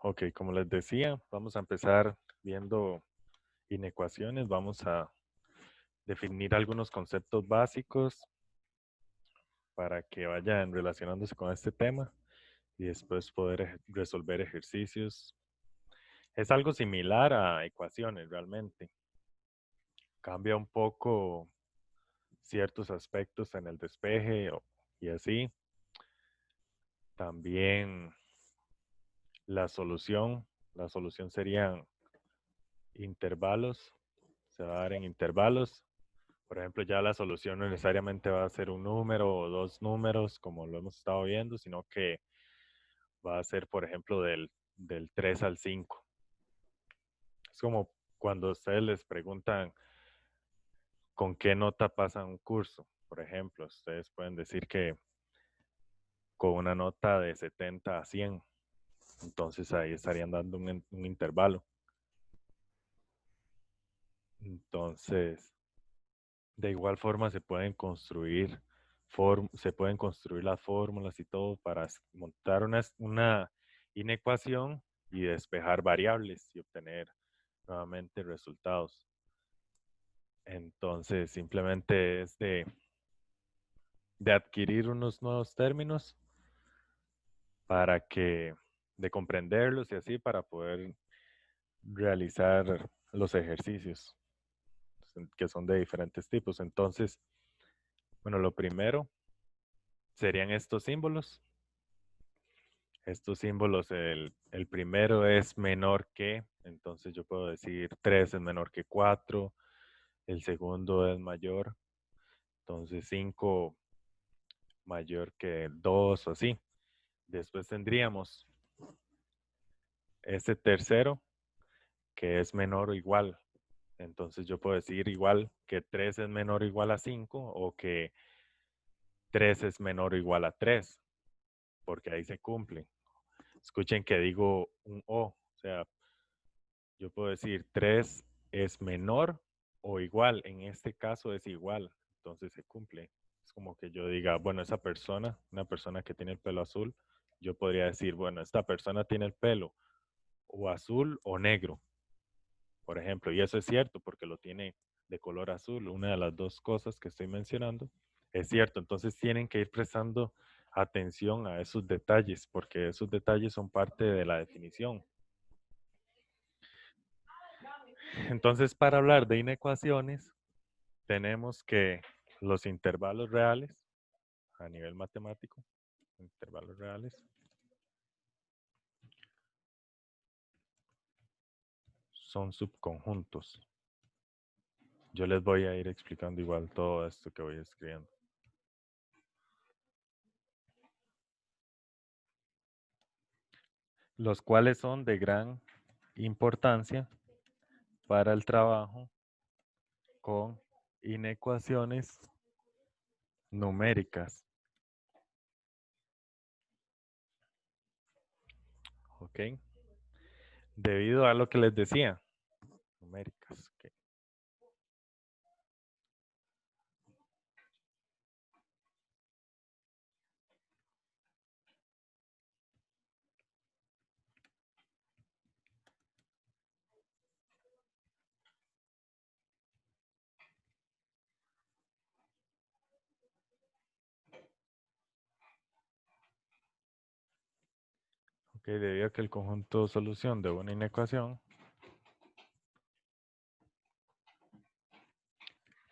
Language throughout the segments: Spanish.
Ok, como les decía, vamos a empezar viendo inecuaciones. Vamos a definir algunos conceptos básicos para que vayan relacionándose con este tema y después poder resolver ejercicios. Es algo similar a ecuaciones realmente. Cambia un poco ciertos aspectos en el despeje y así. También la solución. La solución serían intervalos. Se va a dar en intervalos. Por ejemplo, ya la solución no necesariamente va a ser un número o dos números, como lo hemos estado viendo, sino que va a ser, por ejemplo, del 3 al 5. Es como cuando ustedes les preguntan con qué nota pasan un curso. Por ejemplo, ustedes pueden decir que con una nota de 70 a 100. Entonces ahí estarían dando un intervalo. Entonces, de igual forma se pueden construir las fórmulas y todo para montar una inecuación y despejar variables y obtener nuevamente resultados. Entonces, simplemente es de adquirir unos nuevos términos de comprenderlos y así para poder realizar los ejercicios que son de diferentes tipos. Entonces, bueno, lo primero serían estos símbolos. Estos símbolos, el primero es menor que, entonces yo puedo decir 3 es menor que 4, el segundo es mayor, entonces 5 mayor que 2 o así. Después tendríamos este tercero que es menor o igual, entonces yo puedo decir igual que 3 es menor o igual a 5 o que 3 es menor o igual a 3, porque ahí se cumple. Escuchen que digo un o sea, yo puedo decir 3 es menor o igual. En este caso es igual. Entonces se cumple. Es como que yo diga, bueno, esa persona, una persona que tiene el pelo azul, yo podría decir, bueno, esta persona tiene el pelo o azul o negro, por ejemplo. Y eso es cierto porque lo tiene de color azul. Una de las dos cosas que estoy mencionando es cierto. Entonces tienen que ir prestando atención a esos detalles porque esos detalles son parte de la definición. Entonces, para hablar de inecuaciones, tenemos que los intervalos reales, a nivel matemático, intervalos reales, son subconjuntos. Yo les voy a ir explicando igual todo esto que voy escribiendo. Los cuales son de gran importancia para el trabajo con inecuaciones numéricas. ¿Ok? Debido a lo que les decía, numéricas. ¿Ok? Ok, debido a que el conjunto solución de una inecuación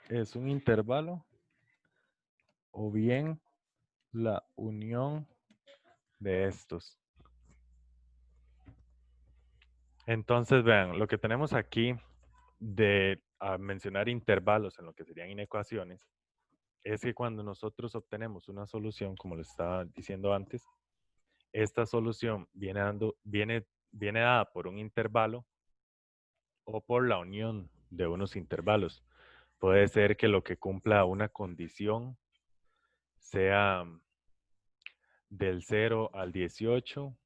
es un intervalo o bien la unión de estos. Entonces, vean, lo que tenemos aquí de mencionar intervalos en lo que serían inecuaciones es que cuando nosotros obtenemos una solución, como les estaba diciendo antes, esta solución viene dada por un intervalo o por la unión de unos intervalos. Puede ser que lo que cumpla una condición sea del 0 al 18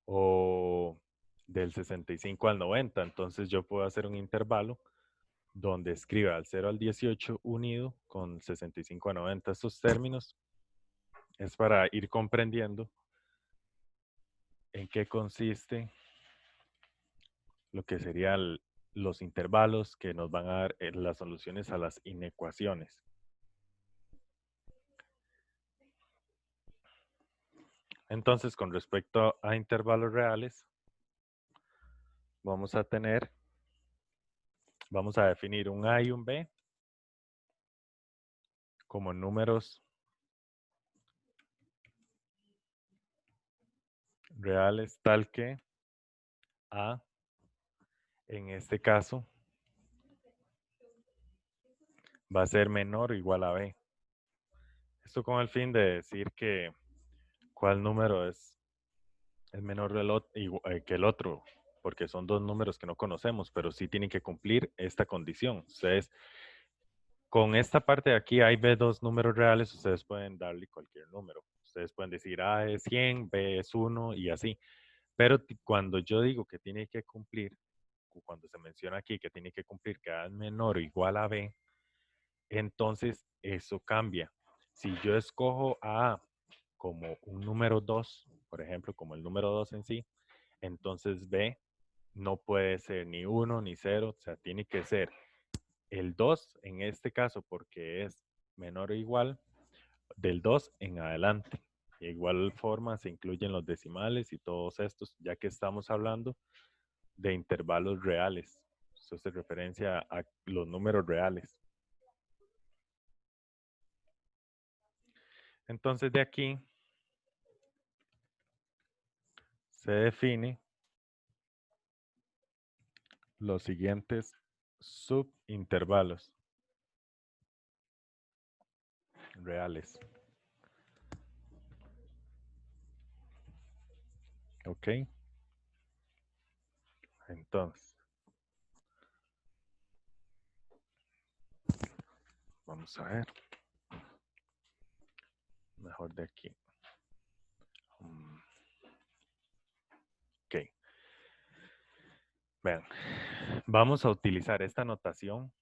o del 65 al 90. Entonces yo puedo hacer un intervalo donde escriba al 0 al 18 unido con 65 a 90. Estos términos es para ir comprendiendo en qué consiste lo que serían los intervalos que nos van a dar las soluciones a las inecuaciones. Entonces, con respecto a intervalos reales, vamos a definir un A y un B como números reales tal que A, en este caso, va a ser menor o igual a B. Esto con el fin de decir que cuál número es menor que el otro, porque son dos números que no conocemos, pero sí tienen que cumplir esta condición. Ustedes, con esta parte de aquí, A y B, dos números reales, ustedes pueden darle cualquier número. Ustedes pueden decir A es 100, B es 1 y así. Pero cuando yo digo que tiene que cumplir, cuando se menciona aquí que tiene que cumplir que A es menor o igual a B, entonces eso cambia. Si yo escojo a A como un número 2, por ejemplo, como el número 2 en sí, entonces B no puede ser ni 1 ni 0, o sea, tiene que ser el 2 en este caso porque es menor o igual del 2 en adelante. De igual forma se incluyen los decimales y todos estos, ya que estamos hablando de intervalos reales. Eso se referencia a los números reales. Entonces de aquí se define los siguientes subintervalos reales. ¿Ok? Entonces, vamos a ver. Mejor de aquí. Ok. Vean, vamos a utilizar esta notación.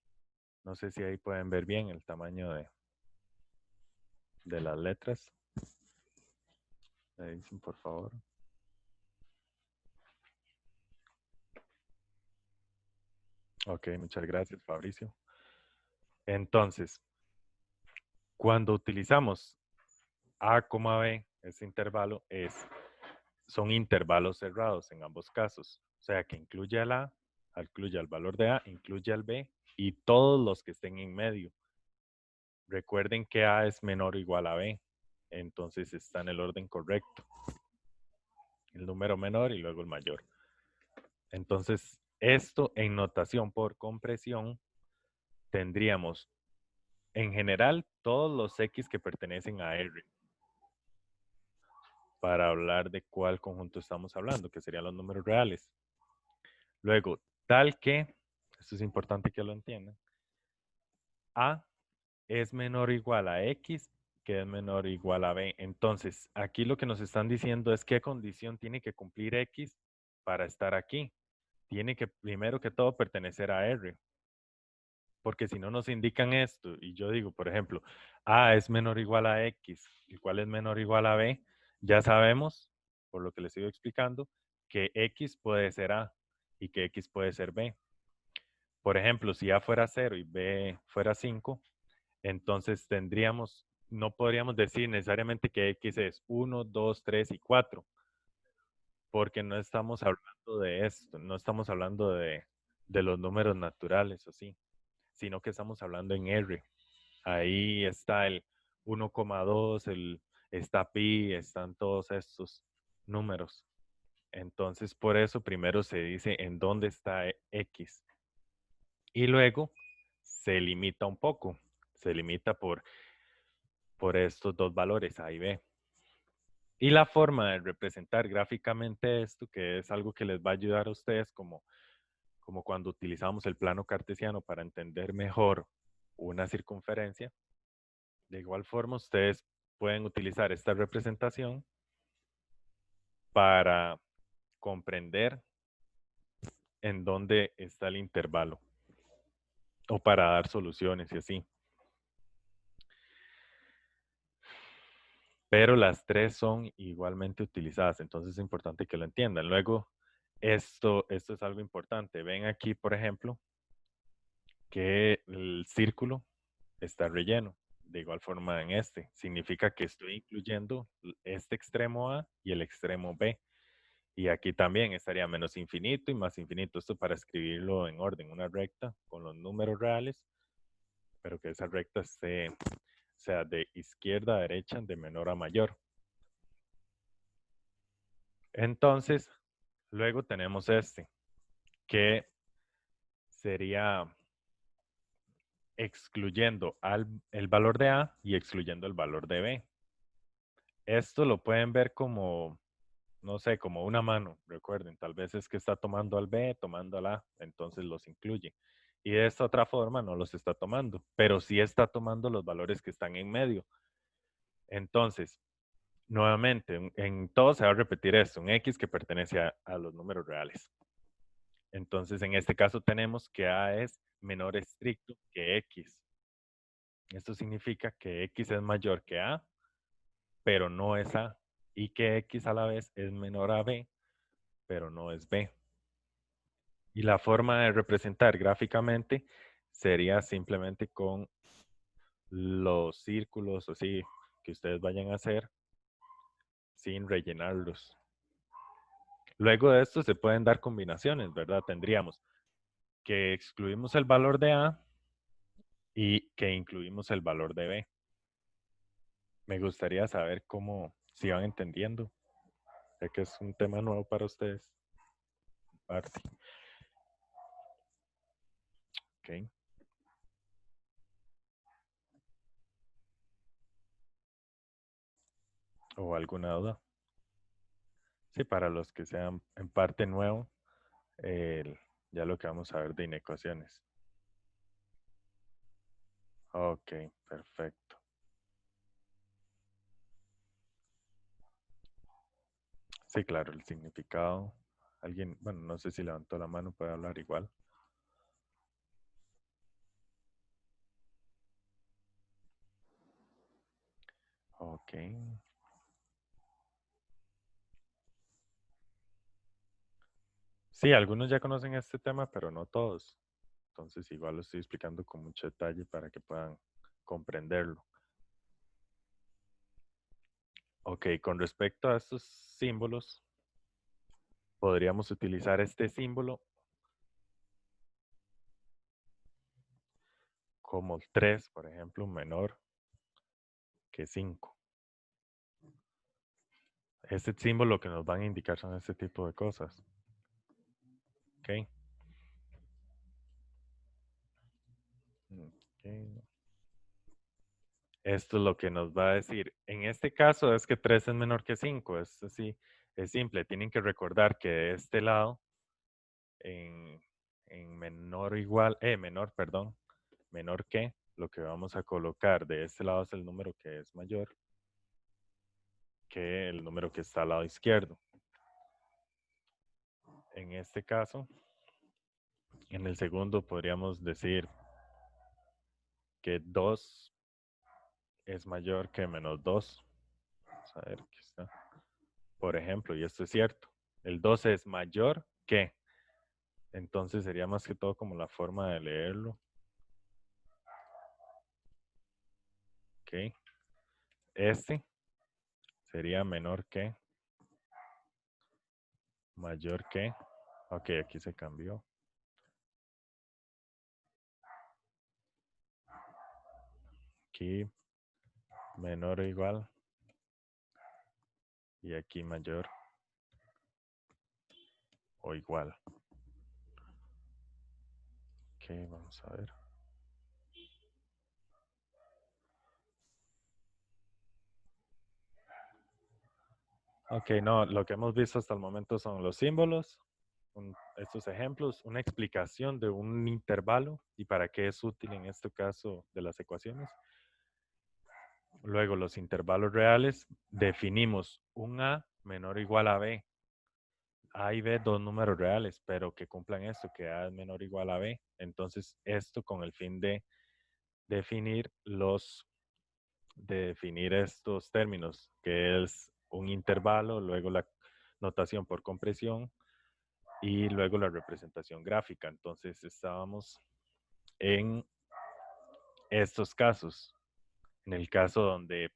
No sé si ahí pueden ver bien el tamaño de las letras. Me dicen, por favor. Ok, muchas gracias, Fabricio. Entonces, cuando utilizamos A, B, ese intervalo son intervalos cerrados en ambos casos. O sea, que incluye al A, incluye al valor de A, incluye al B y todos los que estén en medio. Recuerden que A es menor o igual a B. Entonces está en el orden correcto. El número menor y luego el mayor. Entonces, esto en notación por compresión, tendríamos en general todos los X que pertenecen a R. Para hablar de cuál conjunto estamos hablando, que serían los números reales. Luego, tal que, esto es importante que lo entiendan, A es menor o igual a X, que es menor o igual a B. Entonces, aquí lo que nos están diciendo es qué condición tiene que cumplir X para estar aquí. Tiene que, primero que todo, pertenecer a R. Porque si no nos indican esto, y yo digo, por ejemplo, A es menor o igual a X, y cuál es menor o igual a B, ya sabemos, por lo que les sigo explicando, que X puede ser A y que X puede ser B. Por ejemplo, si A fuera 0 y B fuera 5, entonces no podríamos decir necesariamente que X es 1, 2, 3 y 4, porque no estamos hablando de esto, no estamos hablando de los números naturales, así, sino que estamos hablando en R. Ahí está el 1,2, está pi, están todos estos números. Entonces, por eso primero se dice en dónde está X. Y luego se limita un poco. Se limita por estos dos valores, A y B. Y la forma de representar gráficamente esto, que es algo que les va a ayudar a ustedes como cuando utilizamos el plano cartesiano para entender mejor una circunferencia. De igual forma, ustedes pueden utilizar esta representación para comprender en dónde está el intervalo o para dar soluciones y así. pero las tres son igualmente utilizadas, entonces es importante que lo entiendan. Luego, esto es algo importante. Ven aquí, por ejemplo, que el círculo está relleno. De igual forma en este. Significa que estoy incluyendo este extremo A y el extremo B. Y aquí también estaría menos infinito y más infinito. Esto para escribirlo en orden, una recta con los números reales, pero que esa recta sea de izquierda a derecha, de menor a mayor. Entonces, luego tenemos este, que sería excluyendo el valor de A y excluyendo el valor de B. Esto lo pueden ver como, no sé, como una mano, recuerden, tal vez es que está tomando al B, tomando al A, entonces los incluye. Y de esta otra forma no los está tomando, pero sí está tomando los valores que están en medio. Entonces, nuevamente, en todo se va a repetir esto, un X que pertenece a los números reales. Entonces, en este caso tenemos que A es menor estricto que X. Esto significa que X es mayor que A, pero no es A. Y que X a la vez es menor a B, pero no es B. Y la forma de representar gráficamente sería simplemente con los círculos así que ustedes vayan a hacer sin rellenarlos. Luego de esto se pueden dar combinaciones, ¿verdad? Tendríamos que excluimos el valor de A y que incluimos el valor de B. Me gustaría saber cómo, si van entendiendo, ya que es un tema nuevo para ustedes. Parte. Ok. ¿O alguna duda? Sí, para los que sean en parte nuevo, ya lo que vamos a ver de inecuaciones. Ok, perfecto. Sí, claro, el significado. Alguien, bueno, no sé si levantó la mano, puede hablar igual. Ok. Sí, algunos ya conocen este tema, pero no todos. Entonces, igual lo estoy explicando con mucho detalle para que puedan comprenderlo. Ok, con respecto a estos símbolos, podríamos utilizar este símbolo como 3, por ejemplo, menor que 5. Este símbolo que nos van a indicar son este tipo de cosas. Ok. Ok. Esto es lo que nos va a decir. En este caso es que 3 es menor que 5. Es así, es simple. Tienen que recordar que de este lado, en, en menor o igual, menor, perdón, menor que, lo que vamos a colocar de este lado es el número que es mayor que el número que está al lado izquierdo. En este caso, en el segundo podríamos decir que 2 es mayor que menos 2. Vamos a ver, aquí está. Por ejemplo, y esto es cierto. El 2 es mayor que. Entonces sería más que todo como la forma de leerlo. Ok. Este sería menor que, mayor que. Ok, aquí se cambió. Aquí menor o igual. Y aquí mayor o igual. Ok, vamos a ver. Ok, no, lo que hemos visto hasta el momento son los símbolos, estos ejemplos, una explicación de un intervalo y para qué es útil en este caso de las ecuaciones. Luego, los intervalos reales, definimos un A menor o igual a B. A y B, dos números reales, pero que cumplan esto, que A es menor o igual a B. Entonces, esto con el fin de definir los de definir estos términos, que es un intervalo, luego la notación por compresión y luego la representación gráfica. Entonces estábamos en estos casos, en el caso donde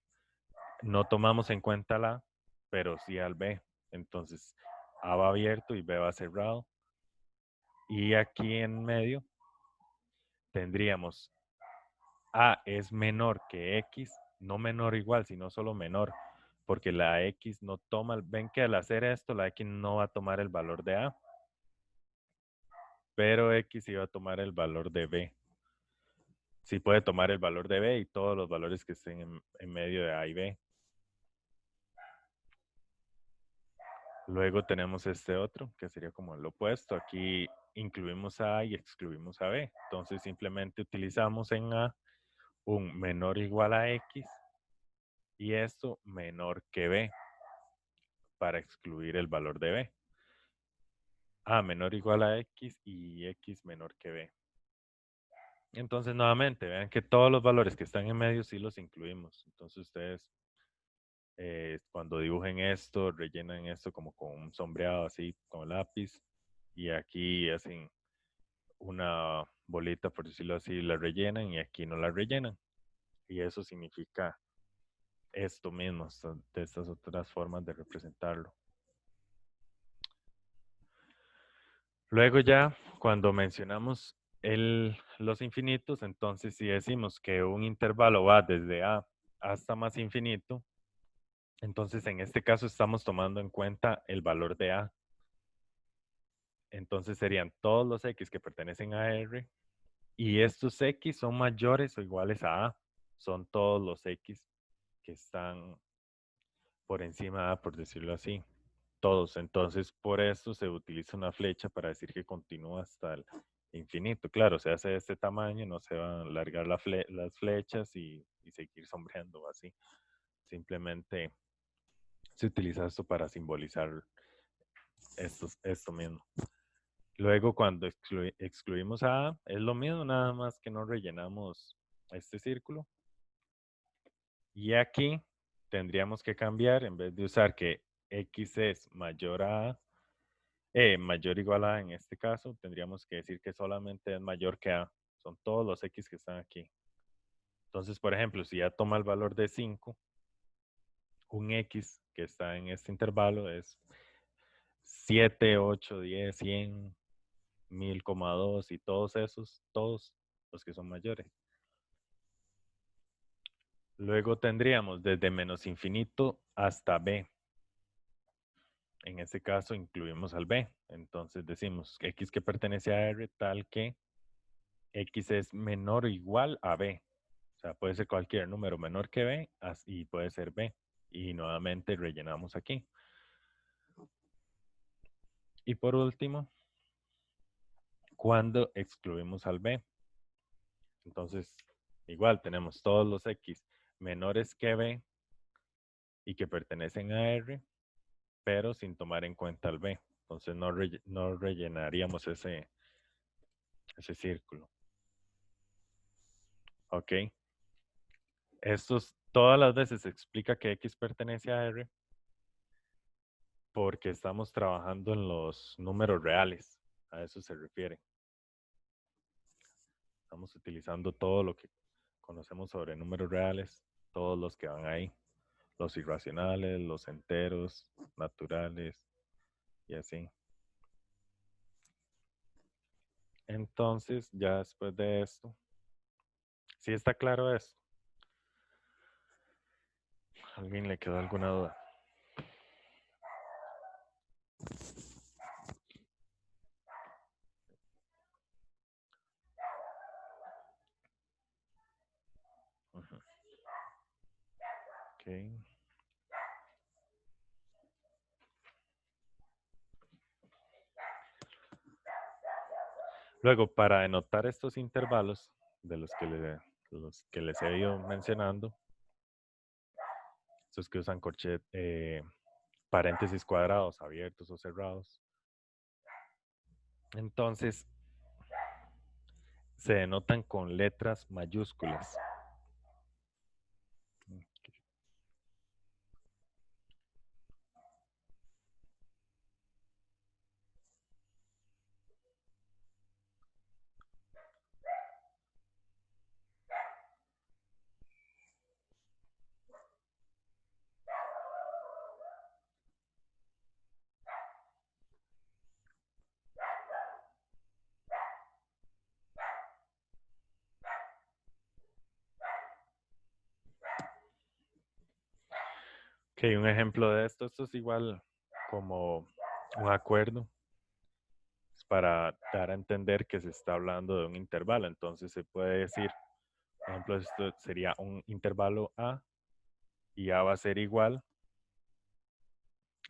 no tomamos en cuenta la A, pero sí al B. Entonces A va abierto y B va cerrado. Y aquí en medio tendríamos A es menor que X, no menor o igual, sino solo menor, porque la X no toma, ven que al hacer esto, la X no va a tomar el valor de A, pero X iba a tomar el valor de B. Sí puede tomar el valor de B y todos los valores que estén en medio de A y B. Luego tenemos este otro, que sería como el opuesto. Aquí incluimos a A y excluimos a B. Entonces simplemente utilizamos en A un menor o igual a X y esto menor que B para excluir el valor de B. A menor o igual a X y X menor que B. Entonces nuevamente, vean que todos los valores que están en medio sí los incluimos. Entonces ustedes cuando dibujen esto, rellenan esto como con un sombreado así, con lápiz. Y aquí hacen una bolita, por decirlo así, la rellenan y aquí no la rellenan. Y eso significa esto mismo, de estas otras formas de representarlo. Luego ya, cuando mencionamos los infinitos, entonces si decimos que un intervalo va desde A hasta más infinito, entonces en este caso estamos tomando en cuenta el valor de A. Entonces serían todos los X que pertenecen a R y estos X son mayores o iguales a A. Son todos los X que están por encima de A, por decirlo así. Todos. Entonces, por eso se utiliza una flecha para decir que continúa hasta el infinito. Claro, se hace de este tamaño, no se van a alargar las flechas y seguir sombreando así. Simplemente se utiliza esto para simbolizar esto mismo. Luego, cuando excluimos a A, es lo mismo, nada más que no rellenamos este círculo. Y aquí tendríamos que cambiar, en vez de usar que X es mayor a A, mayor o igual a A en este caso, tendríamos que decir que solamente es mayor que A. Son todos los X que están aquí. Entonces, por ejemplo, si ya toma el valor de 5, un X que está en este intervalo es 7, 8, 10, 100, 1000,2 y todos esos, todos los que son mayores. Luego tendríamos desde menos infinito hasta B. En este caso incluimos al B. Entonces decimos X que pertenece a R tal que X es menor o igual a B. O sea, puede ser cualquier número menor que B y puede ser B. Y nuevamente rellenamos aquí. Y por último, cuando excluimos al B. Entonces, igual tenemos todos los X menores que B y que pertenecen a R, pero sin tomar en cuenta al B. Entonces no rellenaríamos ese círculo. ¿Ok? Todas las veces se explica que X pertenece a R porque estamos trabajando en los números reales. A eso se refiere. Estamos utilizando todo lo que conocemos sobre números reales, todos los que van ahí, los irracionales, los enteros, naturales y así. Entonces, ya después de esto, ¿sí está claro esto? ¿A alguien le quedó alguna duda? Ujú. Ok. Luego, para denotar estos intervalos de los que les he ido mencionando, estos que usan paréntesis cuadrados, abiertos o cerrados, entonces se denotan con letras mayúsculas. Ok, un ejemplo de esto es igual como un acuerdo. Es para dar a entender que se está hablando de un intervalo. Entonces se puede decir, por ejemplo, esto sería un intervalo A y A va a ser igual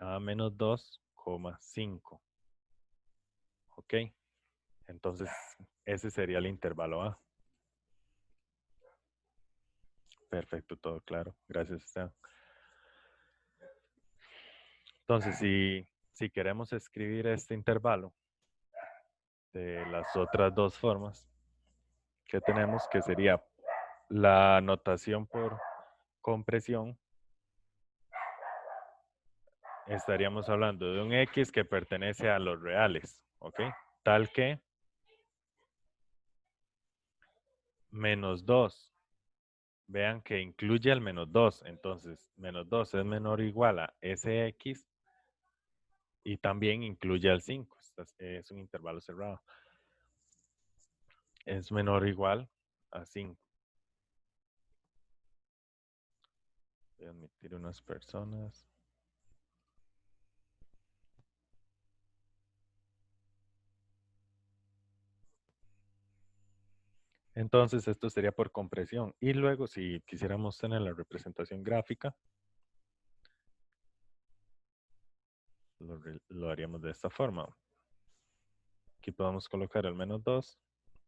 a menos 2,5. Ok, entonces ese sería el intervalo A. Perfecto, todo claro. Gracias, Esteban. Entonces, si queremos escribir este intervalo de las otras dos formas que tenemos, que sería la notación por compresión, estaríamos hablando de un X que pertenece a los reales, ¿ok? Tal que menos 2. Vean que incluye al menos 2. Entonces, menos 2 es menor o igual a ese X y también incluye al 5. Es un intervalo cerrado. Es menor o igual a 5. Voy a admitir unas personas. Entonces, esto sería por compresión. Y luego, si quisiéramos tener la representación gráfica, lo haríamos de esta forma. Aquí podemos colocar el menos 2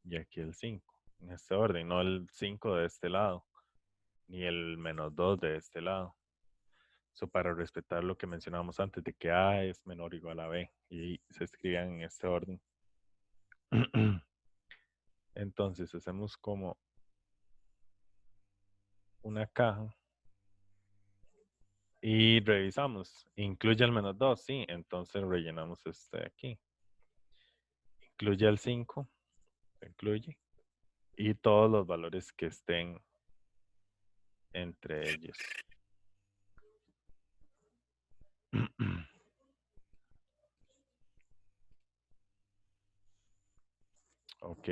y aquí el 5. En este orden, no el 5 de este lado, ni el menos 2 de este lado. Eso para respetar lo que mencionábamos antes de que A es menor o igual a B. Y se escribían en este orden. Entonces, hacemos como una caja y revisamos. ¿Incluye el menos 2? Sí, entonces rellenamos este de aquí. Incluye el 5, incluye. Y todos los valores que estén entre ellos. Ok.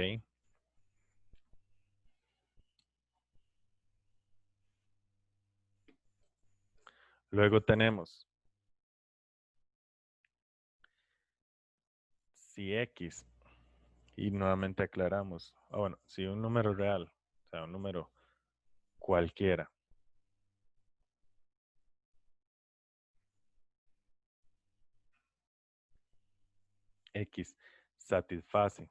Luego tenemos si X, y nuevamente aclaramos, bueno, si un número real, o sea, un número cualquiera, X satisface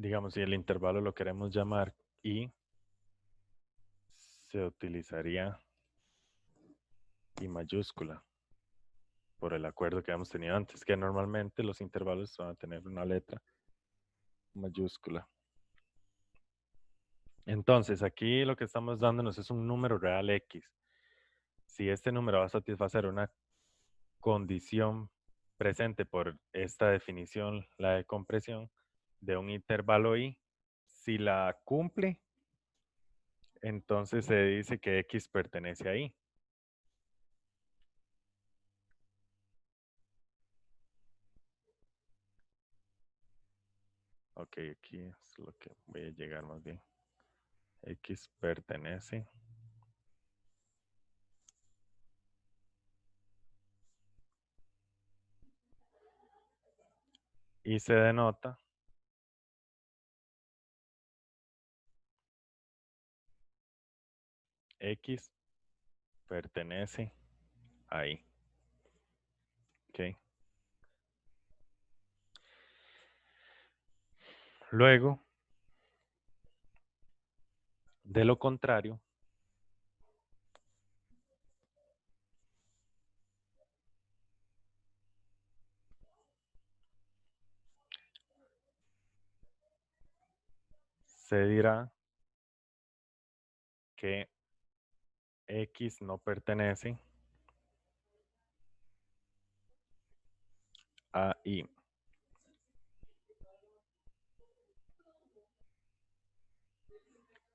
digamos, si el intervalo lo queremos llamar I, se utilizaría I mayúscula, por el acuerdo que hemos tenido antes, que normalmente los intervalos van a tener una letra mayúscula. Entonces, aquí lo que estamos dándonos es un número real X. Si este número va a satisfacer una condición presente por esta definición, la de compresión, de un intervalo I, si la cumple, entonces se dice que X pertenece a I. Ok, aquí es lo que voy a llegar más bien. X pertenece. Y se denota X pertenece a I. Ok. Luego, de lo contrario, se dirá que X no pertenece a Y.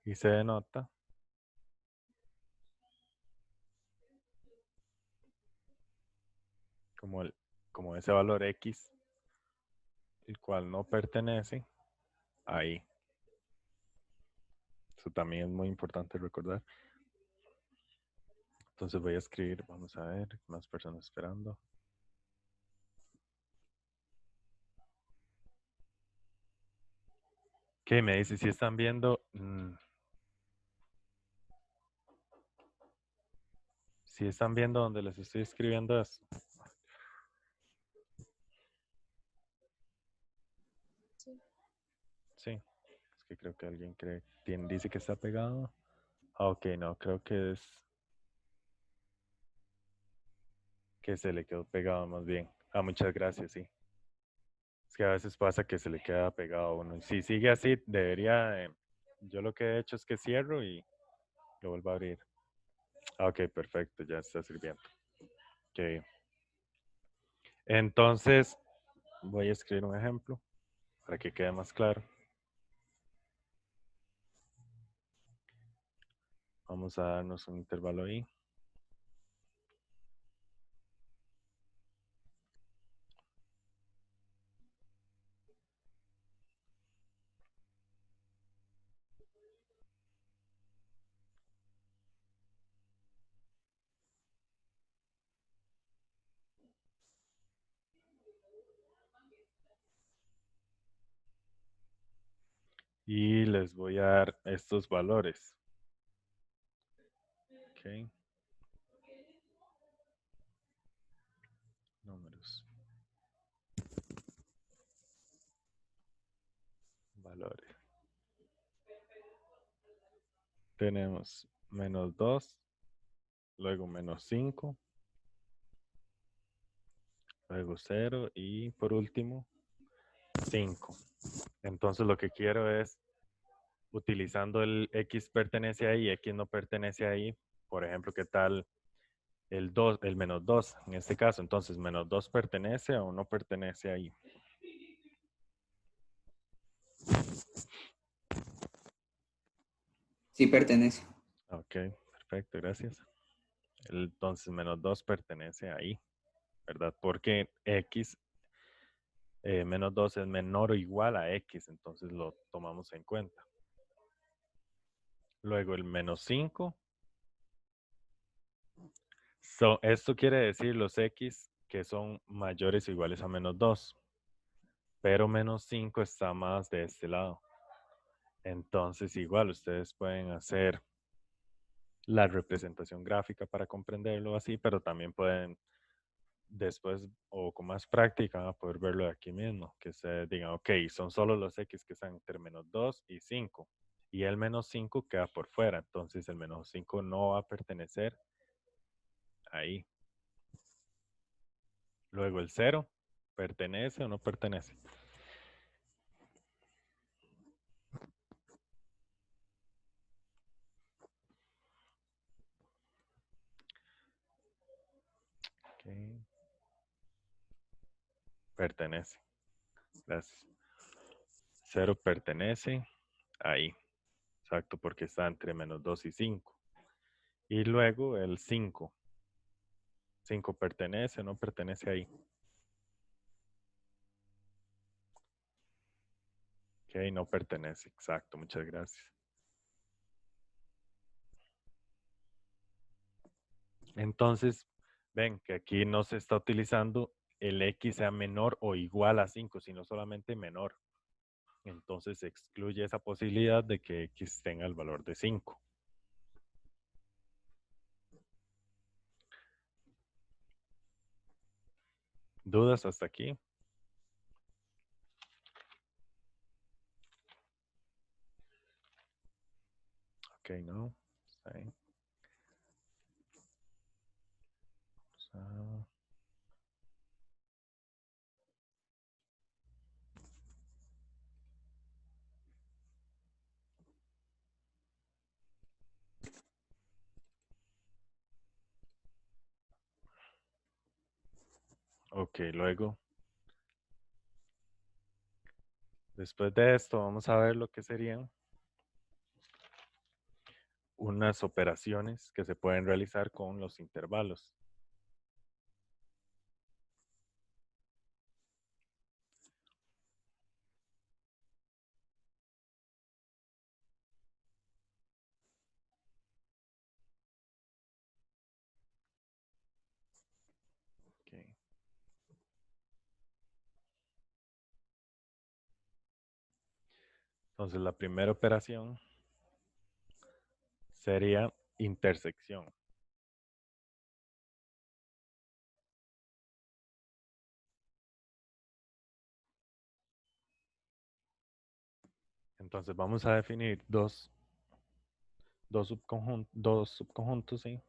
Y se denota como ese valor X, el cual no pertenece a Y. Eso también es muy importante recordar. Entonces voy a escribir, vamos a ver, más personas esperando. ¿Qué me dice? Si están viendo, si están viendo donde les estoy escribiendo esto. Sí. Sí, es que creo que alguien dice que está pegado. Ok, no, creo que es que se le quedó pegado más bien. Muchas gracias, sí. Es que a veces pasa que se le queda pegado a uno. Si sigue así, debería... yo lo que he hecho es que cierro y lo vuelvo a abrir. Ok, perfecto, ya está sirviendo. Ok. Entonces, voy a escribir un ejemplo para que quede más claro. Vamos a darnos un intervalo ahí. Y les voy a dar estos valores. Ok. Números. Valores. Tenemos menos 2, luego menos 5, luego 0 y por último 5. Entonces lo que quiero es, utilizando el X pertenece ahí, X no pertenece ahí, por ejemplo, ¿qué tal el 2, el menos 2 en este caso? Entonces, menos 2 pertenece o no pertenece ahí. Sí pertenece. Ok, perfecto, gracias. Entonces, menos 2 pertenece ahí, ¿verdad? Porque X menos 2 es menor o igual a X, entonces lo tomamos en cuenta. Luego el menos 5. Esto quiere decir los X que son mayores o iguales a menos 2. Pero menos 5 está más de este lado. Entonces igual ustedes pueden hacer la representación gráfica para comprenderlo así, pero también pueden después o con más práctica poder verlo de aquí mismo, que se digan, ok, son solo los X que están entre menos 2 y 5, y el menos 5 queda por fuera, entonces el menos 5 no va a pertenecer ahí. Luego el 0, ¿pertenece o no pertenece? Okay. Pertenece. Gracias. 0 pertenece ahí. Exacto, porque está entre menos 2 y 5. Y luego el 5. 5 pertenece o no pertenece ahí. Ok, no pertenece. Exacto, muchas gracias. Entonces, ven que aquí no se está utilizando el X sea menor o igual a 5, sino solamente menor. Entonces se excluye esa posibilidad de que X tenga el valor de 5. ¿Dudas hasta aquí? Ok, no. Está bien. Ok, luego, después de esto, vamos a ver lo que serían unas operaciones que se pueden realizar con los intervalos. Ok. Entonces, la primera operación sería intersección. Entonces, vamos a definir dos subconjuntos, ¿sí?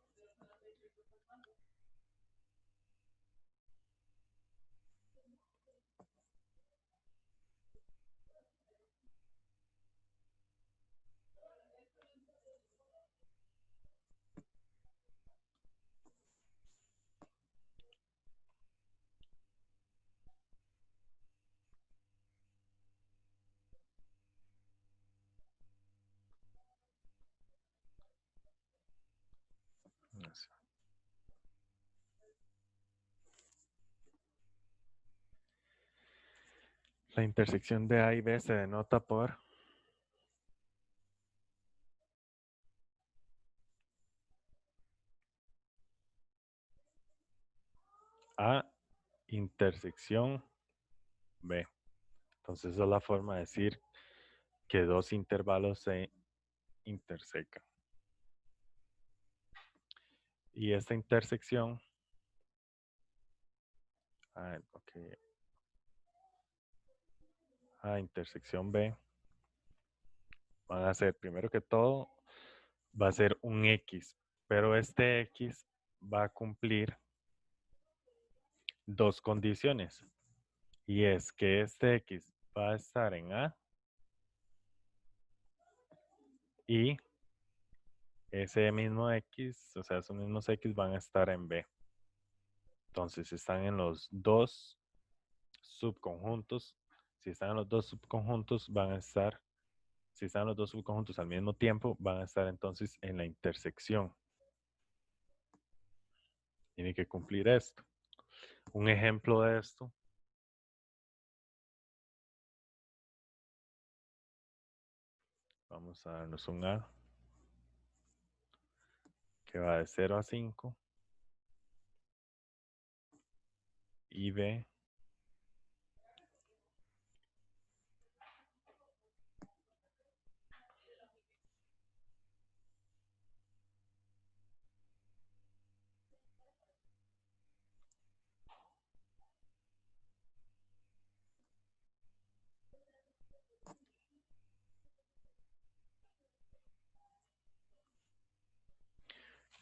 Así. La intersección de A y B se denota por A intersección B. Entonces, esa es la forma de decir que dos intervalos se intersecan. Y esta intersección, ok, A intersección B, van a ser, primero que todo, va a ser un X, pero este X va a cumplir dos condiciones. Y es que este X va a estar en A y ese mismo X, o sea, esos mismos X van a estar en B. Entonces, están en los dos subconjuntos. Si están en los dos subconjuntos, van a estar, si están los dos subconjuntos al mismo tiempo, van a estar entonces en la intersección. Tiene que cumplir esto. Un ejemplo de esto. Vamos a darnos un A que va de 0 a 5 y B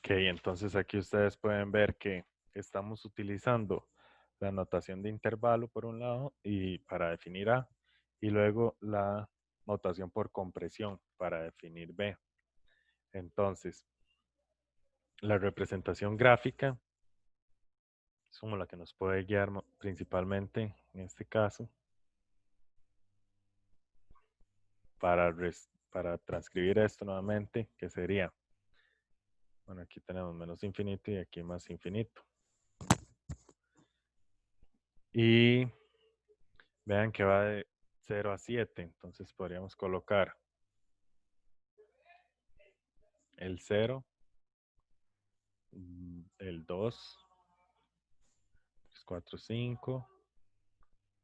ok, entonces aquí ustedes pueden ver que estamos utilizando la notación de intervalo por un lado y para definir A y luego la notación por compresión para definir B. Entonces, la representación gráfica es como la que nos puede guiar principalmente en este caso para transcribir esto nuevamente, que sería, bueno, aquí tenemos menos infinito y aquí más infinito. Y vean que va de 0 a 7, entonces podríamos colocar el 0, el 2, 3, 4, 5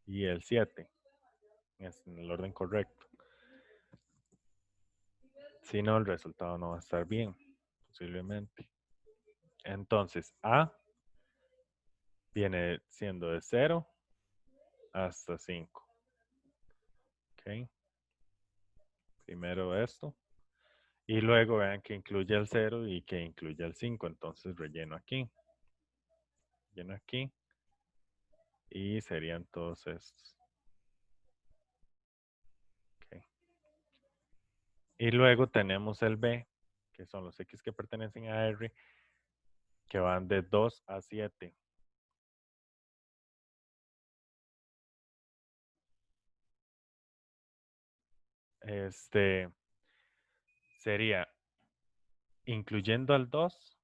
y el 7, en el orden correcto. Si no, el resultado no va a estar bien, posiblemente. Entonces, A viene siendo de 0 hasta 5. ¿Ok? Primero esto. Y luego vean que incluye el 0 y que incluye el 5. Entonces relleno aquí. Relleno aquí. Y serían todos estos. ¿Ok? Y luego tenemos el B, que son los X que pertenecen a R, que van de 2 a 7. Sería incluyendo al 2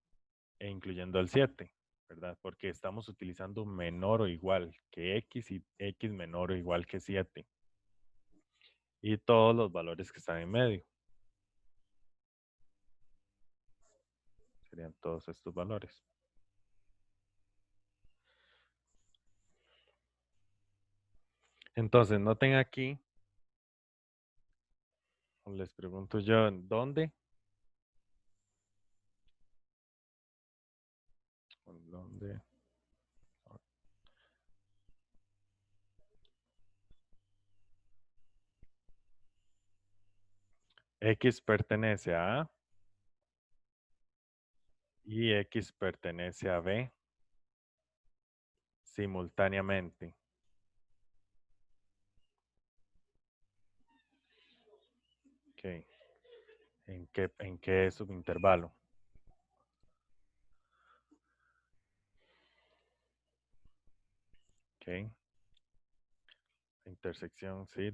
e incluyendo al 7, ¿verdad? Porque estamos utilizando menor o igual que x y x menor o igual que 7. Y todos los valores que están en medio. Serían todos estos valores. Entonces, noten aquí, les pregunto yo, ¿en dónde? ¿En dónde? X pertenece a A y X pertenece a B simultáneamente. Ok. ¿En qué subintervalo? Ok. Intersección, sí,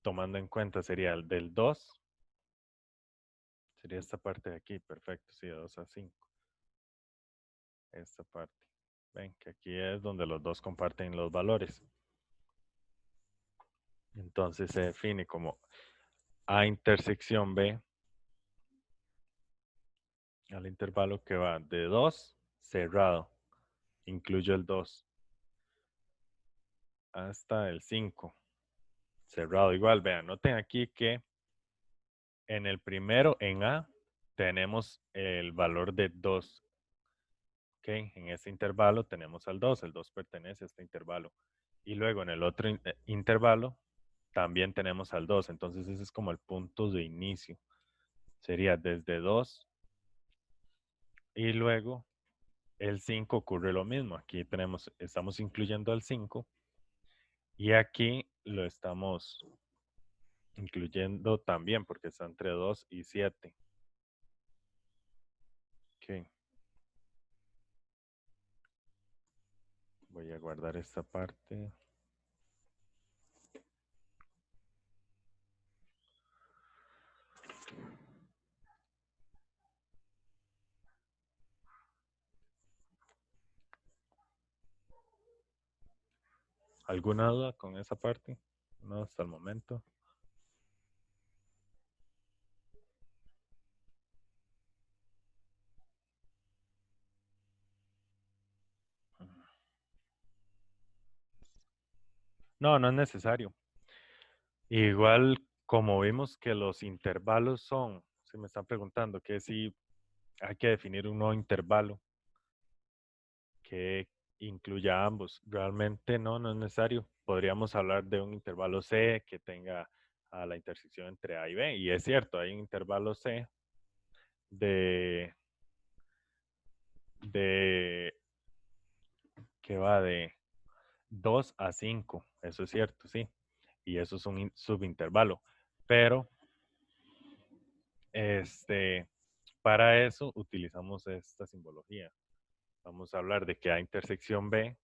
tomando en cuenta sería el del 2. Sería esta parte de aquí, perfecto, sí, de 2 a 5. Esta parte. Ven que aquí es donde los dos comparten los valores. Entonces se define como A intersección B al intervalo que va de 2 cerrado, incluyo el 2, hasta el 5 cerrado. Igual, vean, noten aquí que en el primero, en A, tenemos el valor de 2. ¿Ok? En este intervalo tenemos al 2. El 2 pertenece a este intervalo. Y luego en el otro intervalo también tenemos al 2. Entonces ese es como el punto de inicio. Sería desde 2 y luego el 5 ocurre lo mismo. Aquí estamos incluyendo al 5 y aquí lo estamos incluyendo también porque está entre 2 y 7. Ok. Voy a guardar esta parte. ¿Alguna duda con esa parte? No, hasta el momento. No, no es necesario. Igual, como vimos que los intervalos son, se me están preguntando que si hay que definir un nuevo intervalo que incluya ambos. Realmente no es necesario. Podríamos hablar de un intervalo C que tenga a la intersección entre A y B. Y es cierto, hay un intervalo C de, de que va de 2 a 5. Eso es cierto, sí. Y eso es un subintervalo. Pero para eso utilizamos esta simbología. Vamos a hablar de que A intersección B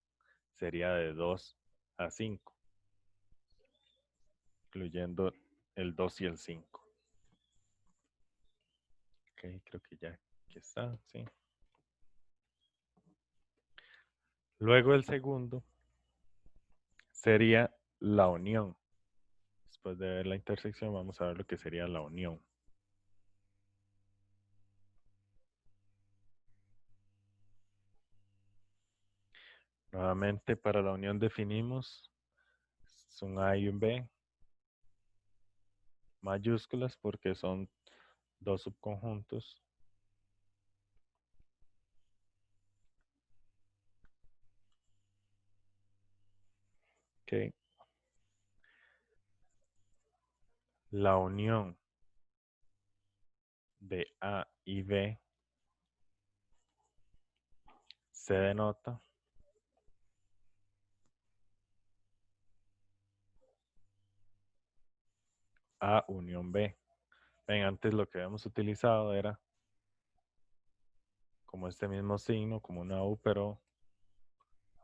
sería de 2 a 5, incluyendo el 2 y el 5. Ok, creo que ya aquí está, sí. Luego el segundo sería la unión. Después de ver la intersección, vamos a ver lo que sería la unión. Nuevamente, para la unión definimos un A y un B mayúsculas porque son dos subconjuntos. Ok. La unión de A y B se denota A unión B. Ven, antes lo que habíamos utilizado era como este mismo signo, como una U, pero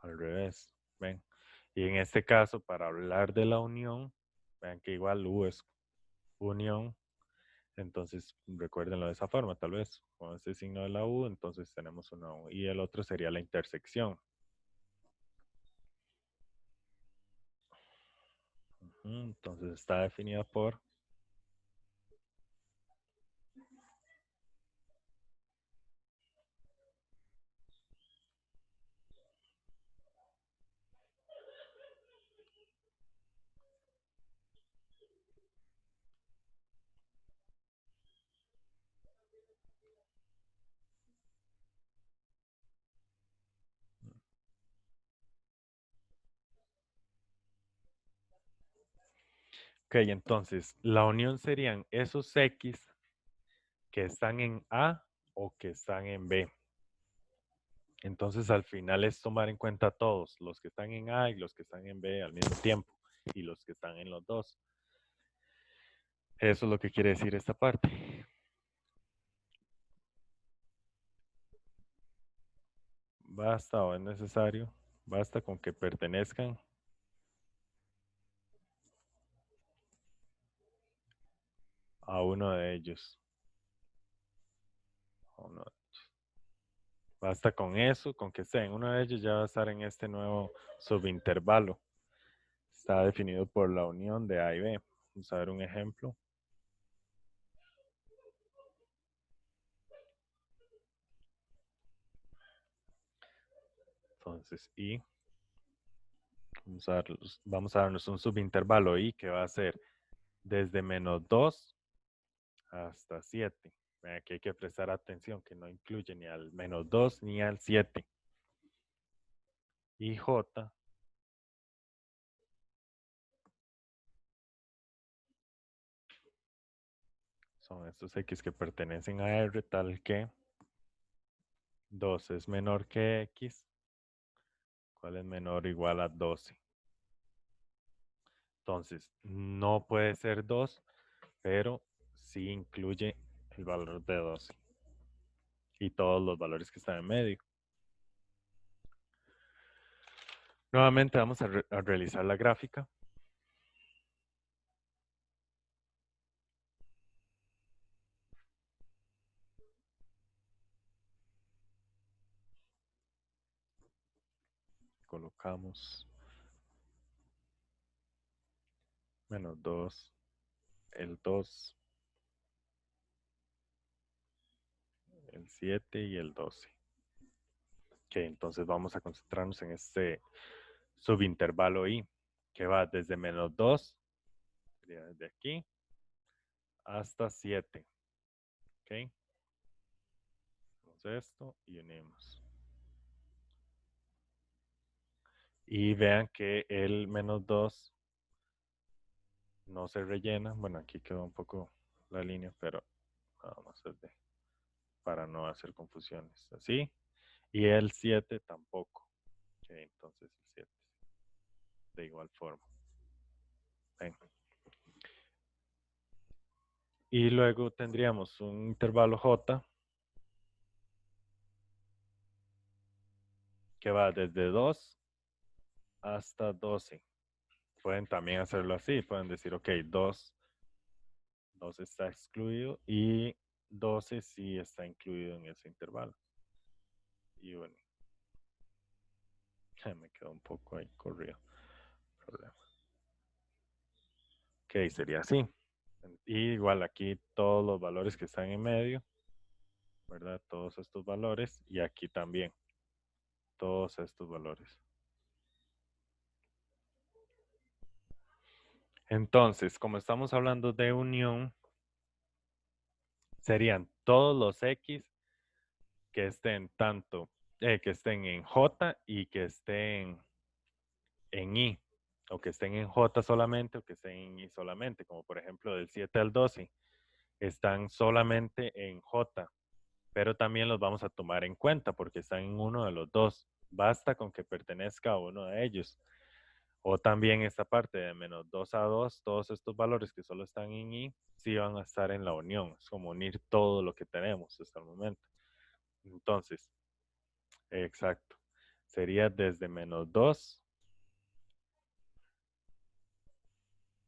al revés. Ven. Y en este caso, para hablar de la unión, Vean que igual U es unión. Entonces, recuérdenlo de esa forma, tal vez. Con este signo de la U, entonces tenemos una U. Y el otro sería la intersección. Entonces está definida por... Ok, entonces, la unión serían esos X que están en A o que están en B. Entonces, al final es tomar en cuenta todos, los que están en A y los que están en B al mismo tiempo, y los que están en los dos. Eso es lo que quiere decir esta parte. Basta o es necesario, basta con que pertenezcan a uno de ellos. Basta con eso, con que esté en uno de ellos, ya va a estar en este nuevo subintervalo. Está definido por la unión de A y B. Vamos a ver un ejemplo. Entonces, I, vamos a darnos un subintervalo I que va a ser desde -2 hasta 7. Aquí hay que prestar atención que no incluye ni al -2 ni al 7. Y J son estos X que pertenecen a R tal que 2 es menor que X, ¿cuál es menor o igual a 12? Entonces, no puede ser 2, pero sí incluye el valor de 12 y todos los valores que están en medio. Nuevamente vamos a realizar la gráfica. Colocamos -2, el 2, el 7 y el 12. Ok, entonces vamos a concentrarnos en este subintervalo I, que va desde -2, desde aquí, hasta 7. Ok, hacemos esto y unimos. Y vean que el -2 no se rellena. Bueno, aquí quedó un poco la línea, pero vamos a ver para no hacer confusiones. Así. Y el 7 tampoco. Ok, entonces el 7 de igual forma. Ven. Y luego tendríamos un intervalo J que va desde 2 hasta 12. Pueden también hacerlo así. Pueden decir, ok, 2 está excluido y 12 sí está incluido en ese intervalo. Y bueno, me quedó un poco ahí corrido. Problema. Ok, sería así. Y igual aquí todos los valores que están en medio, ¿verdad? Todos estos valores y aquí también todos estos valores. Entonces, como estamos hablando de unión, serían todos los X que estén que estén en J y que estén en I, o que estén en J solamente o que estén en I solamente, como por ejemplo del 7 al 12, están solamente en J, pero también los vamos a tomar en cuenta porque están en uno de los dos. Basta con que pertenezca a uno de ellos. O también esta parte de -2 a 2, todos estos valores que solo están en I, sí van a estar en la unión. Es como unir todo lo que tenemos hasta el momento. Entonces, exacto. Sería desde -2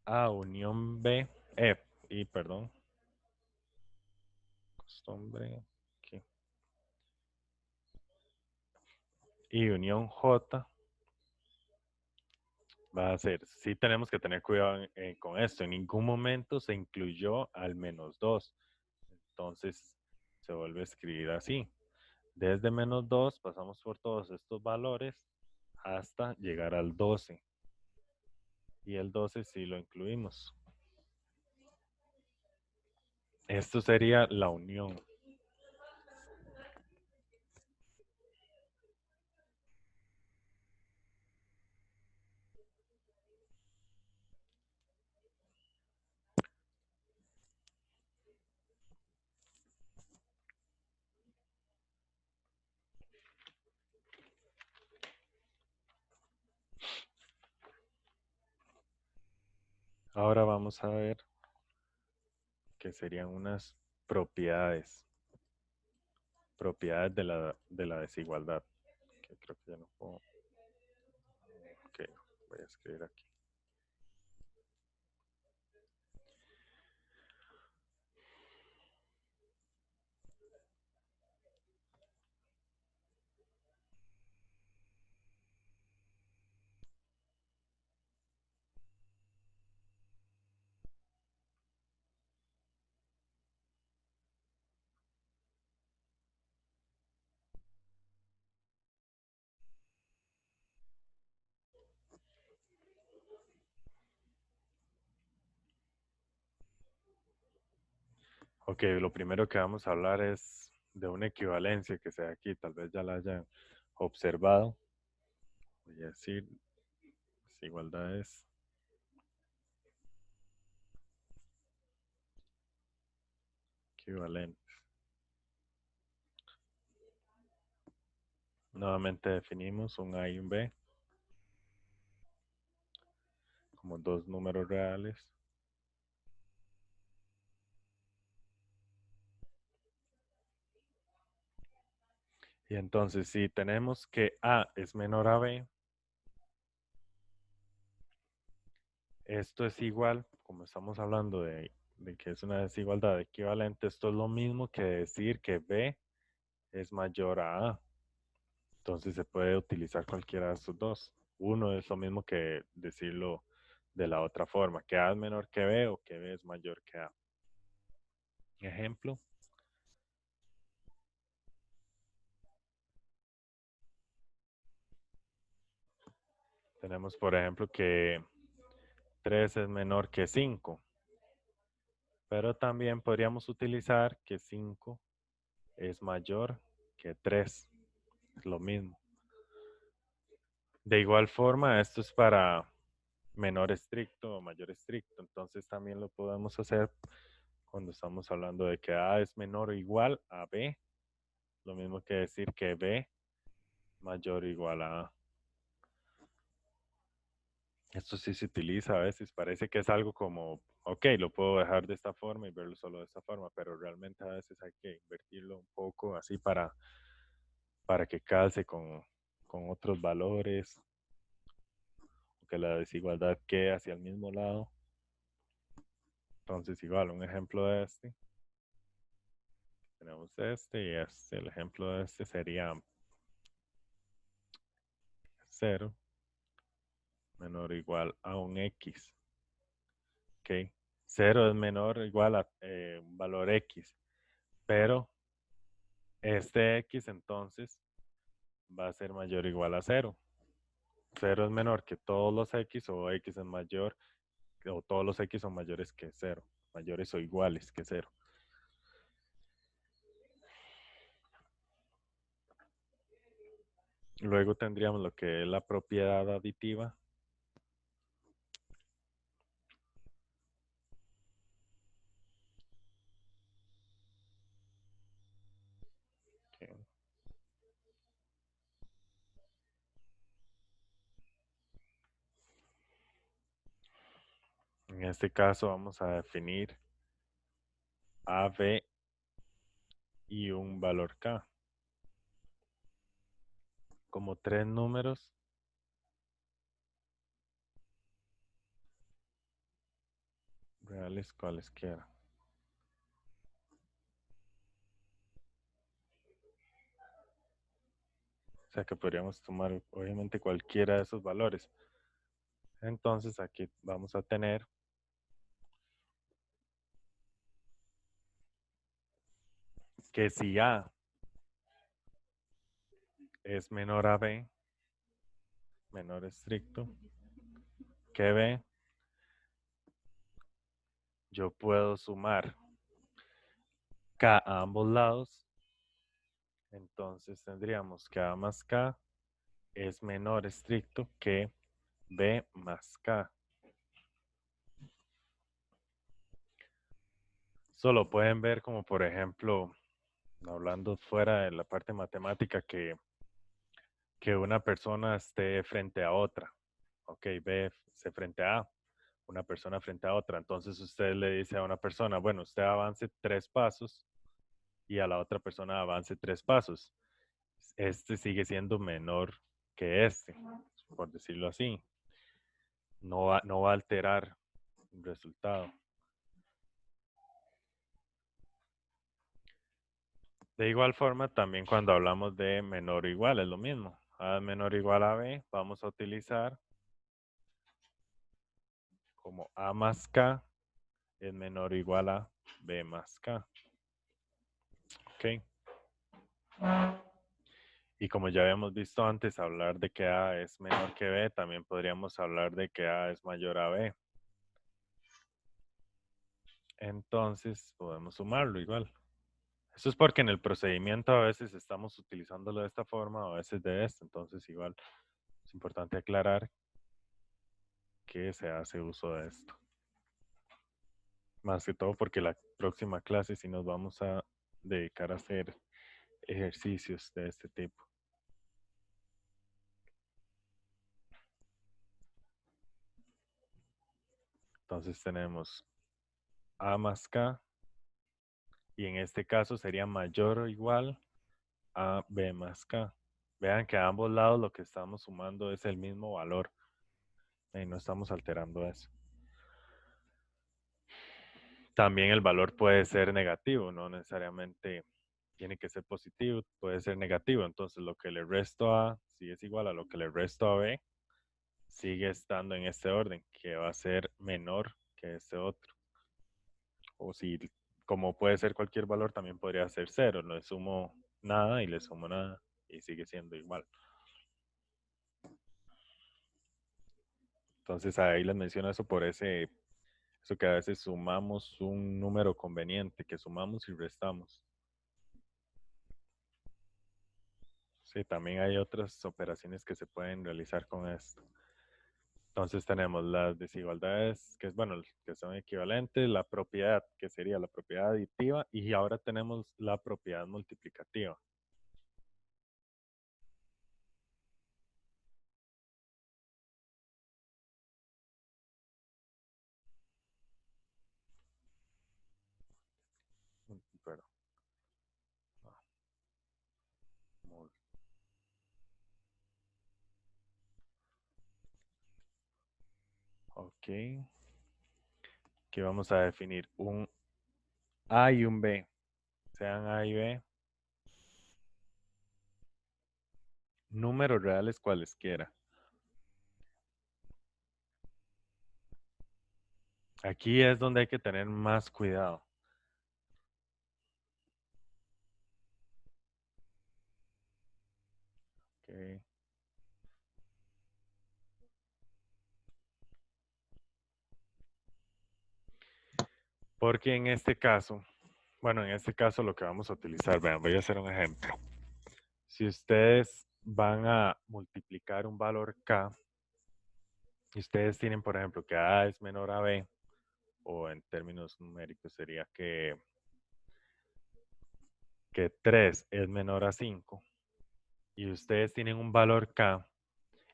A unión B, y perdón, costumbre, aquí. Y unión J va a ser, sí tenemos que tener cuidado con esto, en ningún momento se incluyó al -2, entonces se vuelve a escribir así. Desde -2 pasamos por todos estos valores hasta llegar al 12. Y el 12 sí lo incluimos. Esto sería la unión. Ahora vamos a ver qué serían unas propiedades. Propiedades de la desigualdad. Que creo que ya no puedo. Ok, voy a escribir aquí. Ok, lo primero que vamos a hablar es de una equivalencia que sea aquí. Tal vez ya la hayan observado. Voy a decir desigualdades equivalentes. Nuevamente definimos un A y un B como dos números reales. Y entonces, si tenemos que A es menor a B, esto es igual, como estamos hablando de que es una desigualdad equivalente, esto es lo mismo que decir que B es mayor a A. Entonces se puede utilizar cualquiera de estos dos. Uno es lo mismo que decirlo de la otra forma, que A es menor que B o que B es mayor que A. Ejemplo, tenemos por ejemplo que 3 es menor que 5, pero también podríamos utilizar que 5 es mayor que 3. Es lo mismo. De igual forma, esto es para menor estricto o mayor estricto. Entonces también lo podemos hacer cuando estamos hablando de que A es menor o igual a B. Lo mismo que decir que B mayor o igual a A. Esto sí se utiliza a veces. Parece que es algo como, ok, lo puedo dejar de esta forma y verlo solo de esta forma, pero realmente a veces hay que invertirlo un poco así para que calce con otros valores, que la desigualdad quede hacia el mismo lado. Entonces, igual, un ejemplo de este. Tenemos este y este. El ejemplo de este sería 0 menor o igual a un X. ¿Ok? 0 es menor o igual a un valor X. Pero este X entonces va a ser mayor o igual a 0. 0 es menor que todos los X o X es mayor o todos los X son mayores que 0. Mayores o iguales que 0. Luego tendríamos lo que es la propiedad aditiva. Okay. En este caso vamos a definir A, B y un valor K como tres números reales cualesquiera. O sea que podríamos tomar obviamente cualquiera de esos valores. Entonces aquí vamos a tener que si A es menor a B, menor estricto que B, yo puedo sumar K a ambos lados. Entonces tendríamos que A más K es menor estricto que B más K. Solo pueden ver como por ejemplo, hablando fuera de la parte matemática, que una persona esté frente a otra. Ok, B se frente a A, una persona frente a otra. Entonces usted le dice a una persona, bueno, usted avance 3 pasos y a la otra persona avance 3 pasos. Este sigue siendo menor que este, por decirlo así. No va a alterar el resultado. De igual forma, también cuando hablamos de menor o igual, es lo mismo. A menor o igual a B, vamos a utilizar como A más K es menor o igual a B más K. ¿Ok? Y como ya habíamos visto antes, hablar de que A es menor que B, también podríamos hablar de que A es mayor a B. Entonces, podemos sumarlo igual. Eso es porque en el procedimiento a veces estamos utilizándolo de esta forma, o a veces de esta. Entonces, igual es importante aclarar que se hace uso de esto. Más que todo porque la próxima clase sí nos vamos a dedicar a hacer ejercicios de este tipo. Entonces tenemos A más K y en este caso sería mayor o igual a B más K. Vean que a ambos lados lo que estamos sumando es el mismo valor y no estamos alterando eso. También el valor puede ser negativo, no necesariamente tiene que ser positivo, puede ser negativo. Entonces lo que le resto a, si es igual a lo que le resto a B, sigue estando en este orden, que va a ser menor que este otro. O si, como puede ser cualquier valor, también podría ser cero. No le sumo nada y le sumo nada y sigue siendo igual. Entonces ahí les menciono eso por eso que a veces sumamos un número conveniente, que sumamos y restamos. Sí, también hay otras operaciones que se pueden realizar con esto. Entonces tenemos las desigualdades, que es bueno, que son equivalentes, la propiedad, que sería la propiedad aditiva, y ahora tenemos la propiedad multiplicativa. Pero, ah, mul- ok, que vamos a definir un A y un B, sean A y B, números reales cualesquiera. Aquí es donde hay que tener más cuidado. Okay. Porque en este caso, bueno, en este caso lo que vamos a utilizar, vean, voy a hacer un ejemplo. Si ustedes van a multiplicar un valor K, y ustedes tienen, por ejemplo, que A es menor a B, o en términos numéricos sería que 3 es menor a 5, y ustedes tienen un valor K,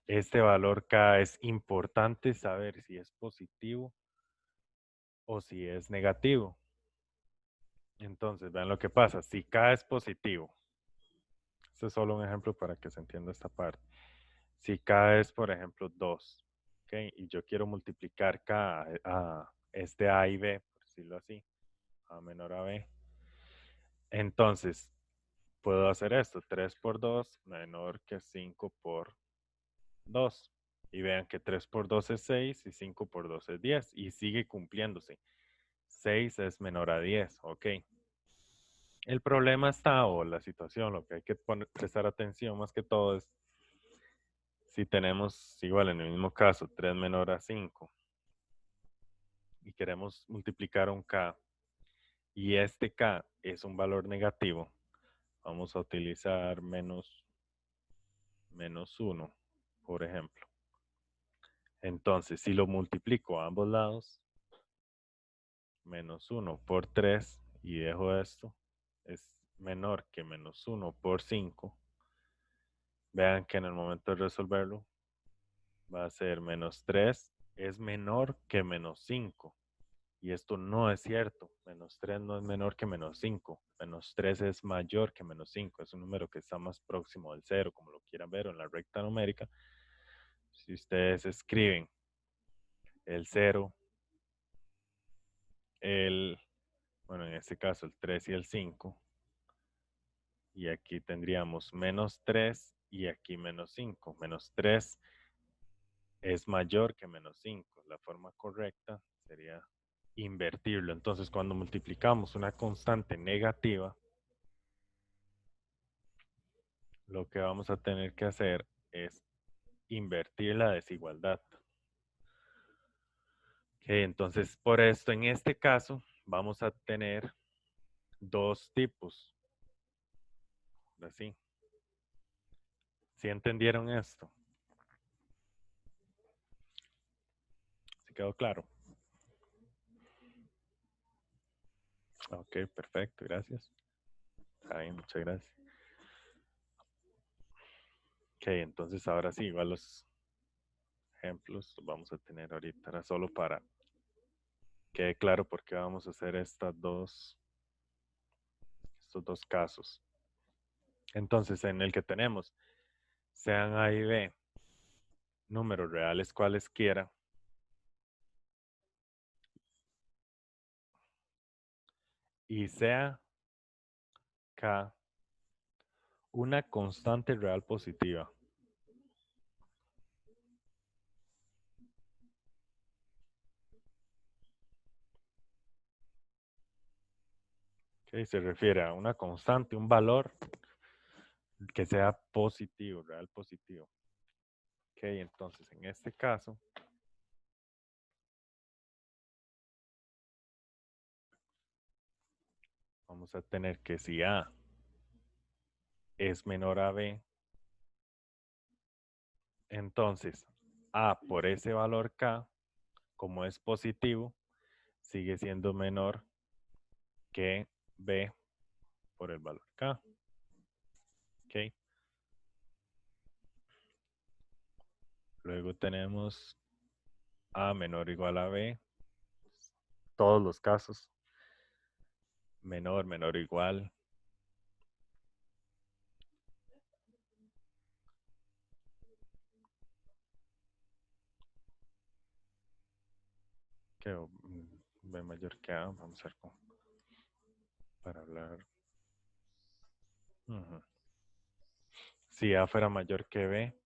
este valor K es importante saber si es positivo o si es negativo. Entonces, vean lo que pasa. Si K es positivo, este es solo un ejemplo para que se entienda esta parte. Si K es, por ejemplo, 2, ¿ok? Y yo quiero multiplicar K este A y B, por decirlo así, A menor a B. Entonces, puedo hacer esto, 3 por 2 menor que 5 por 2. Y vean que 3 por 2 es 6 y 5 por 2 es 10 y sigue cumpliéndose. 6 es menor a 10, ok. El problema está, o la situación, lo que hay que prestar atención más que todo es si tenemos, igual en el mismo caso, 3 menor a 5 y queremos multiplicar un K y este K es un valor negativo, vamos a utilizar menos 1, por ejemplo. Entonces, si lo multiplico a ambos lados, menos 1 por 3 y dejo esto, es menor que menos 1 por 5. Vean que en el momento de resolverlo va a ser menos 3 es menor que menos 5. Y esto no es cierto. Menos 3 no es menor que menos 5. Menos 3 es mayor que menos 5. Es un número que está más próximo al 0, como lo quieran ver, o en la recta numérica. Si ustedes escriben el 0, bueno, en este caso el 3 y el 5, y aquí tendríamos menos 3 y aquí menos 5. Menos 3 es mayor que menos 5. La forma correcta sería invertirlo. Entonces, cuando multiplicamos una constante negativa, lo que vamos a tener que hacer es invertir la desigualdad. Okay, entonces, por esto, en este caso, vamos a tener dos tipos. Así. ¿Sí entendieron esto? ¿Se quedó claro? Ok, perfecto, gracias. Ahí, muchas gracias. Ok, entonces ahora sí, igual los ejemplos los vamos a tener ahorita. Era solo para que quede claro por qué vamos a hacer estos dos casos. Entonces, en el que tenemos, sean A y B, números reales cualesquiera, y sea K una constante real positiva. Okay, se refiere a una constante, un valor que sea positivo, real positivo. Ok, entonces en este caso, vamos a tener que si A es menor a B, entonces A por ese valor K, como es positivo, sigue siendo menor que B por el valor K. Ok. Luego tenemos A menor o igual a B. Todos los casos. Menor, menor o igual. Que B mayor que A. Vamos a ver cómo. Para hablar. Si A fuera mayor que B,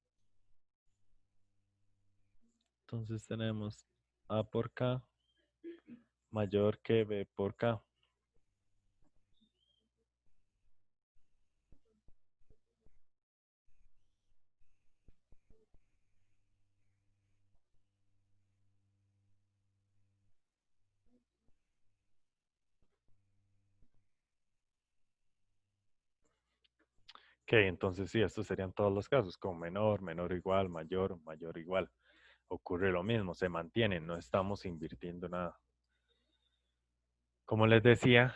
entonces tenemos A por K mayor que B por K. Ok, entonces sí, estos serían todos los casos, con menor, menor o igual, mayor, mayor o igual. Ocurre lo mismo, se mantienen, no estamos invirtiendo nada. Como les decía,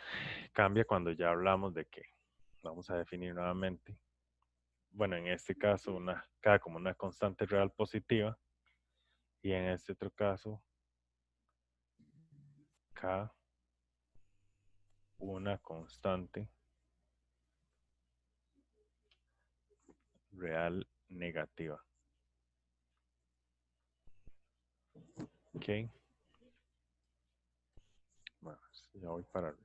cambia cuando ya hablamos de que vamos a definir nuevamente. Bueno, en este caso, K como una constante real positiva. Y en este otro caso, K una constante real negativa. ¿Ok? Ya voy para arriba.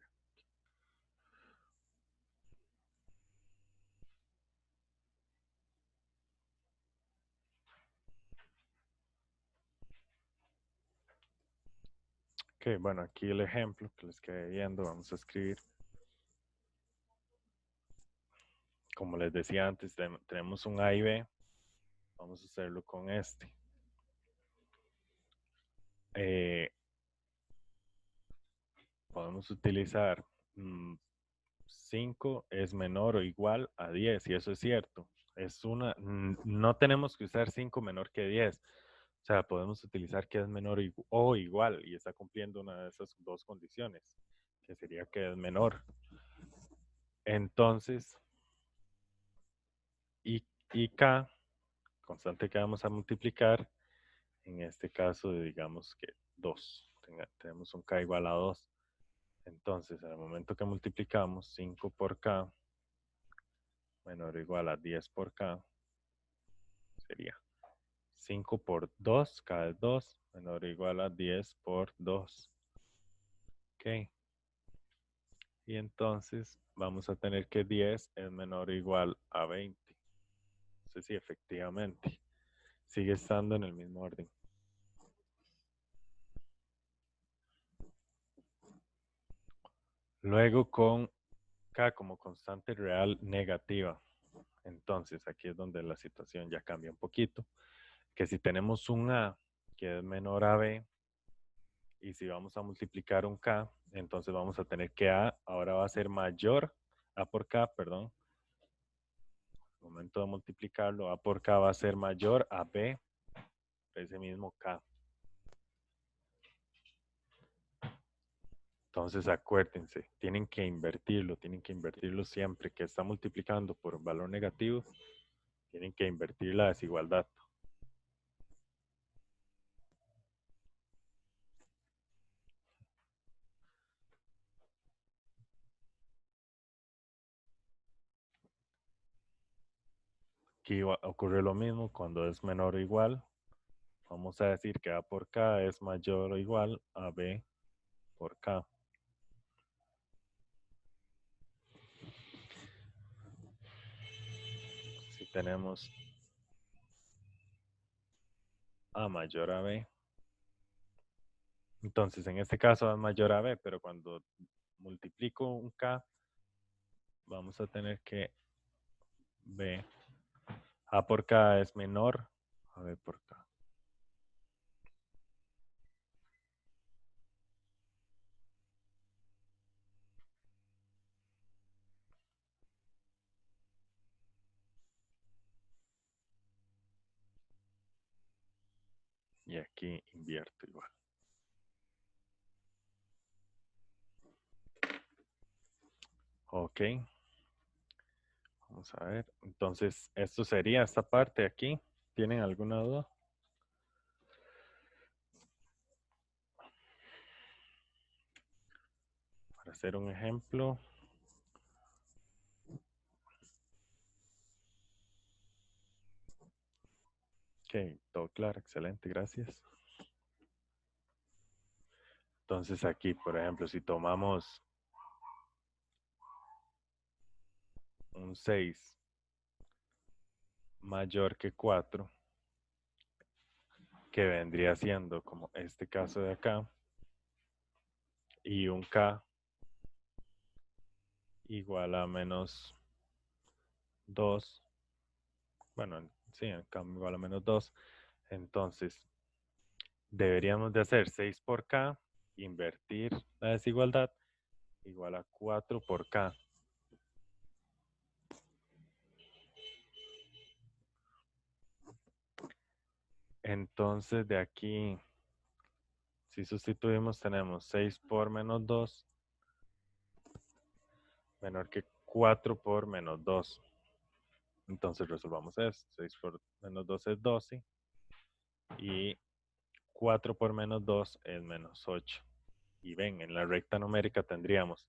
Ok, bueno, aquí el ejemplo que les quedé viendo, vamos a escribir. Como les decía antes, tenemos un A y B. Vamos a hacerlo con este. Podemos utilizar 5 es menor o igual a 10, y eso es cierto. No tenemos que usar 5 menor que 10. O sea, podemos utilizar que es menor o igual, y está cumpliendo una de esas dos condiciones, que sería que es menor. Entonces, y k, constante que vamos a multiplicar, en este caso, digamos que 2. Tenemos un k igual a 2. Entonces, al momento que multiplicamos 5 por k menor o igual a 10 por k, sería 5 por 2, k es 2, menor o igual a 10 por 2. Ok. Y entonces vamos a tener que 10 es menor o igual a 20. Entonces sí, efectivamente, sigue estando en el mismo orden. Luego con k como constante real negativa. Entonces aquí es donde la situación ya cambia un poquito. Que si tenemos un a que es menor a b, y si vamos a multiplicar un k, entonces vamos a tener que a ahora va a ser mayor, a por k, perdón. Al momento de multiplicarlo, a por k va a ser mayor a b, ese mismo k. Entonces acuérdense, tienen que invertirlo siempre que está multiplicando por un valor negativo, tienen que invertir la desigualdad. Aquí ocurre lo mismo cuando es menor o igual. Vamos a decir que a por k es mayor o igual a b por k. Si tenemos a mayor a b, entonces en este caso es mayor a b, pero cuando multiplico un k, vamos a tener que b, a por k es menor a b por k. Y aquí invierto igual. Ok. Vamos a ver. Entonces, esto sería esta parte aquí. ¿Tienen alguna duda? Para hacer un ejemplo. Ok, todo claro, excelente, gracias. Entonces aquí, por ejemplo, si tomamos un 6 mayor que 4, que vendría siendo como este caso de acá, y un k igual a menos 2, bueno, sí, en k igual a menos 2, entonces deberíamos de hacer 6 por k, invertir la desigualdad, igual a 4 por k. Entonces de aquí, si sustituimos, tenemos 6 por menos 2 menor que 4 por menos 2. Entonces resolvamos esto. 6 por menos 2 es 12 y 4 por menos 2 es menos 8. Y ven, en la recta numérica tendríamos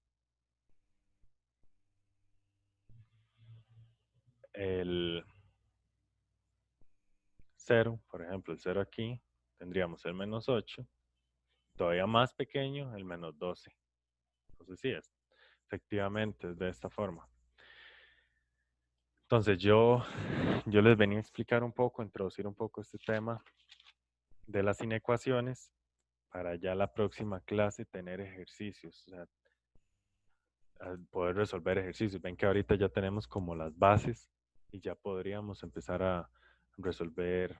el 0, por ejemplo, el 0 aquí, tendríamos el menos 8, todavía más pequeño, el menos 12. Entonces sí, es efectivamente es de esta forma. Entonces yo les venía a explicar un poco, introducir un poco este tema de las inecuaciones para ya la próxima clase tener ejercicios, o sea, poder resolver ejercicios. Ven que ahorita ya tenemos como las bases y ya podríamos empezar a resolver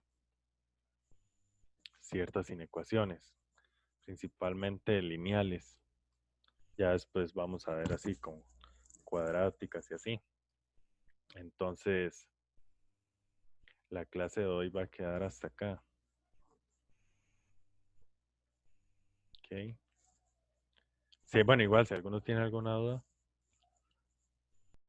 ciertas inecuaciones, principalmente lineales. Ya después vamos a ver así con cuadráticas y así. Entonces, la clase de hoy va a quedar hasta acá. ¿Ok? Sí, bueno, igual, si alguno tiene alguna duda.